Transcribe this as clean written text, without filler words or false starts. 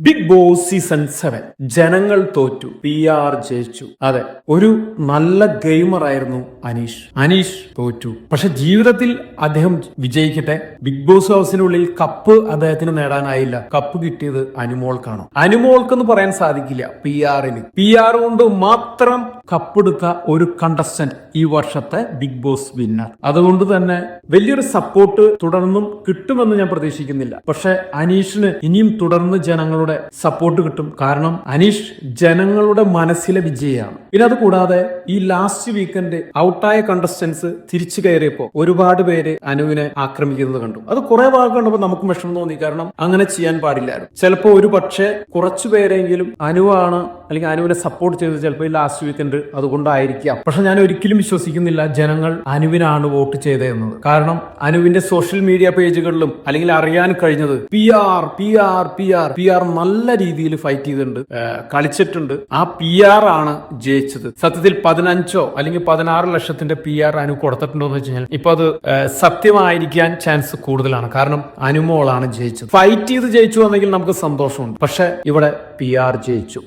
Big boss season 7 ജനങ്ങൾ തോറ്റു, PR ജയിച്ചു. അതെ, ഒരു നല്ല ഗെയിമർ ആയിരുന്നു അനീഷ് തോറ്റു. പക്ഷെ ജീവിതത്തിൽ അദ്ദേഹം വിജയിക്കട്ടെ. ബിഗ് ബോസ് ഹൗസിനുള്ളിൽ കപ്പ് അദ്ദേഹത്തിന് നേടാനായില്ല. കപ്പ് കിട്ടിയത് അനുമോൾക്കാണ്. അനുമോൾക്കെന്ന് പറയാൻ സാധിക്കില്ല, PR കൊണ്ട് മാത്രം കപ്പെടുത്ത ഒരു കണ്ടസ്റ്റന്റ് ഈ വർഷത്തെ ബിഗ് ബോസ് വിന്നർ. അതുകൊണ്ട് തന്നെ വലിയൊരു സപ്പോർട്ട് തുടർന്നും കിട്ടുമെന്ന് ഞാൻ പ്രതീക്ഷിക്കുന്നില്ല. പക്ഷെ അനീഷിന് ഇനിയും തുടർന്ന് ജനങ്ങളുടെ സപ്പോർട്ട് കിട്ടും. കാരണം അനീഷ് ജനങ്ങളുടെ മനസ്സിലെ വിജയമാണ്. പിന്നെ അത് കൂടാതെ ഈ ലാസ്റ്റ് വീക്കെൻഡ് ഔട്ടായ കണ്ടസ്റ്റൻസ് തിരിച്ചു കയറിയപ്പോ ഒരുപാട് പേര് അനുവിനെ ആക്രമിക്കുന്നത് കണ്ടു. അത് കുറെ ഭാഗം കണ്ടപ്പോൾ നമുക്ക് വിഷമം തോന്നി. കാരണം അങ്ങനെ ചെയ്യാൻ പാടില്ലായിരുന്നു. ചിലപ്പോ ഒരു പക്ഷേ കുറച്ചു പേരെങ്കിലും അനുവാണ് അല്ലെങ്കിൽ അനുവിനെ സപ്പോർട്ട് ചെയ്തത് ചിലപ്പോൾ ഈ ലാസ്റ്റ് വീക്കെൻഡ് അതുകൊണ്ടായിരിക്കാം. പക്ഷെ ഞാൻ ഒരിക്കലും വിശ്വസിക്കുന്നില്ല ജനങ്ങൾ അനുവിനാണ് വോട്ട് ചെയ്തതെന്നത്. കാരണം അനുവിന്റെ സോഷ്യൽ മീഡിയ പേജുകളിലും അല്ലെങ്കിൽ അറിയാൻ കഴിഞ്ഞത് PR നല്ല രീതിയിൽ ഫൈറ്റ് ചെയ്തിട്ടുണ്ട്, കളിച്ചിട്ടുണ്ട്. ആ PR ആണ് ജയിച്ചത്. സത്യത്തിൽ 15 അല്ലെങ്കിൽ 16 ലക്ഷത്തിന്റെ PR അനു കൊടുത്തിട്ടുണ്ടോ എന്ന് വെച്ച് കഴിഞ്ഞാൽ ഇപ്പൊ അത് സത്യമായിരിക്കാൻ ചാൻസ് കൂടുതലാണ്. കാരണം അനുമോളാണ് ജയിച്ചത്. ഫൈറ്റ് ചെയ്ത് ജയിച്ചു വന്നെങ്കിൽ നമുക്ക് സന്തോഷമുണ്ട്. പക്ഷെ ഇവിടെ PR ജയിച്ചു.